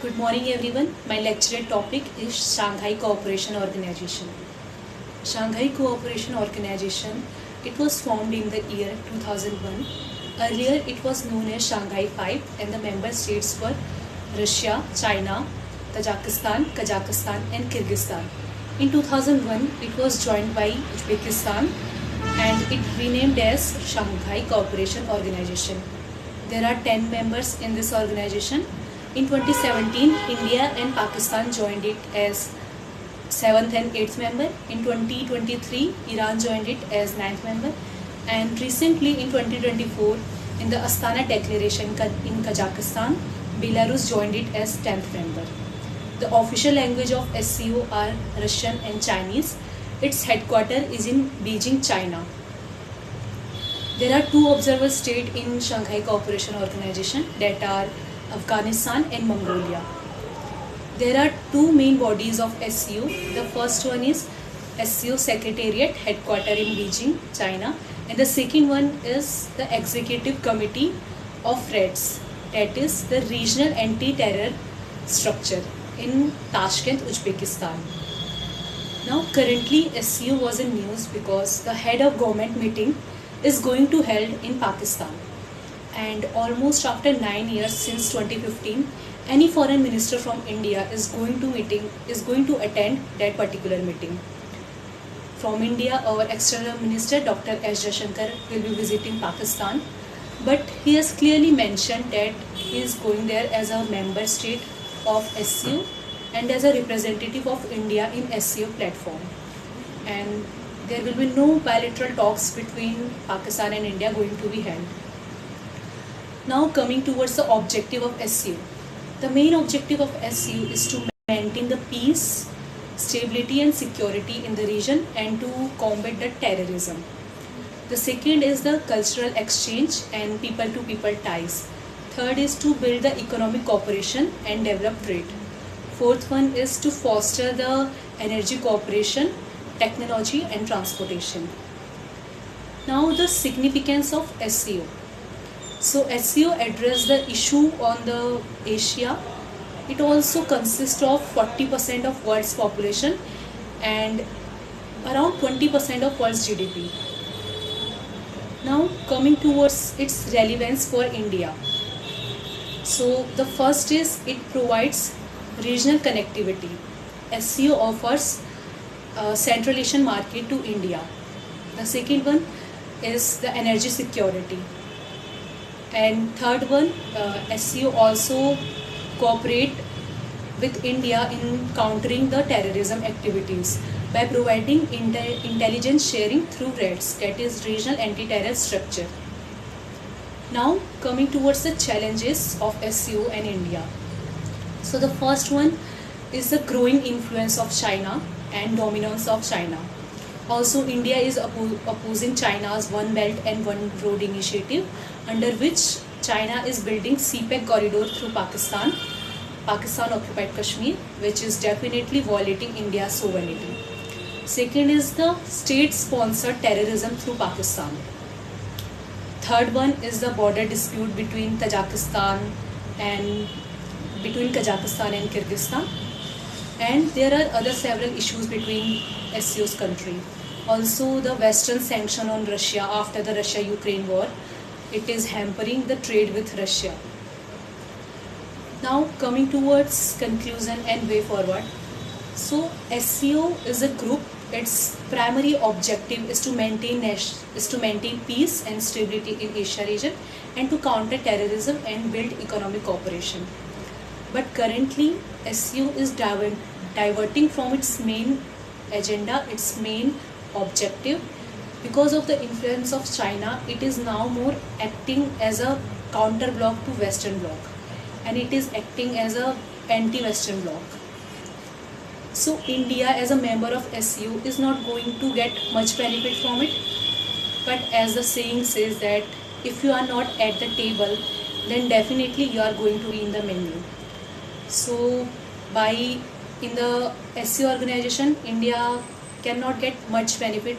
Good morning everyone. My lecture topic is Shanghai Cooperation Organization. Shanghai Cooperation Organization, it was formed in the year 2001. Earlier it was known as Shanghai 5 and the member states were Russia, China, Tajikistan, Kazakhstan and Kyrgyzstan. In 2001 it was joined by Uzbekistan and it renamed as Shanghai Cooperation Organization. There are 10 members in this organization. In 2017, India and Pakistan joined it as 7th and 8th member. In 2023, Iran joined it as 9th member. And recently in 2024, in the Astana Declaration in Kazakhstan, Belarus joined it as 10th member. The official language of SCO are Russian and Chinese. Its headquarters is in Beijing, China. There are two observer states in Shanghai Cooperation Organization that are Afghanistan and Mongolia. There are two main bodies of SCO. The first one is SCO Secretariat, headquartered in Beijing, China, and the second one is the Executive Committee of REDS, that is the Regional Anti-Terror Structure in Tashkent, Uzbekistan. Now currently SCO was in news because the head of government meeting is going to held in Pakistan. And almost after 9 years since 2015, any foreign minister from India is going to attend that particular meeting. From India, our external minister Dr. S. Jaishankar will be visiting Pakistan, but he has clearly mentioned that he is going there as a member state of SCO and as a representative of India in SCO platform. And there will be no bilateral talks between Pakistan and India going to be held. Now coming towards the objective of SCO. The main objective of SCO is to maintain the peace, stability and security in the region and to combat the terrorism. The second is the cultural exchange and people-to-people ties. Third is to build the economic cooperation and develop trade. Fourth one is to foster the energy cooperation, technology and transportation. Now the significance of SCO. So SCO addressed the issue on the Asia. It also consists of 40% of world's population and around 20% of world's GDP. Now coming towards its relevance for India. So the first is it provides regional connectivity. SCO offers Central Asian market to India. The second one is the energy security. And third one, SCO also cooperate with India in countering the terrorism activities by providing intelligence sharing through REDS, that is Regional Anti-Terror Structure. Now coming towards the challenges of SCO and India. So the first one is the growing influence of China and dominance of China. Also, India is opposing China's One Belt and One Road initiative, under which China is building CPEC corridor through Pakistan occupied Kashmir, which is definitely violating India's sovereignty. Second is the state-sponsored terrorism through Pakistan. Third one is the border dispute between Kazakhstan and Kyrgyzstan. And there are other several issues between SCO's country. Also, the Western sanction on Russia after the Russia-Ukraine war, it is hampering the trade with Russia. Now coming towards conclusion and way forward. So SCO is a group. Its primary objective is to maintain peace and stability in Asia region and to counter terrorism and build economic cooperation. But currently SCO is diverting from its main agenda, its main objective. Because of the influence of China, it is now more acting as a counter bloc to Western bloc, and it is acting as a anti-Western bloc. So India as a member of SCO is not going to get much benefit from it, but as the saying says that if you are not at the table, then definitely you are going to be in the menu. So in the SCO organization, India cannot get much benefit,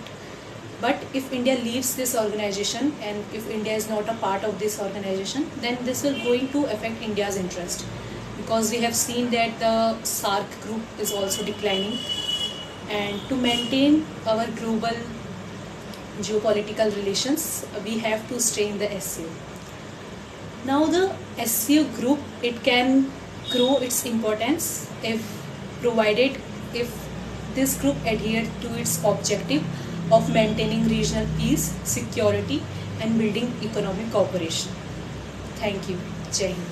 but if India leaves this organization and if India is not a part of this organization, then this will going to affect India's interest. because we have seen that the SAARC group is also declining, and to maintain our global geopolitical relations, we have to stay in the SCO. Now the SCO group, it can grow its importance if provided if this group adhere to its objective of maintaining regional peace, security and building economic cooperation. Thank you. Jai Hind.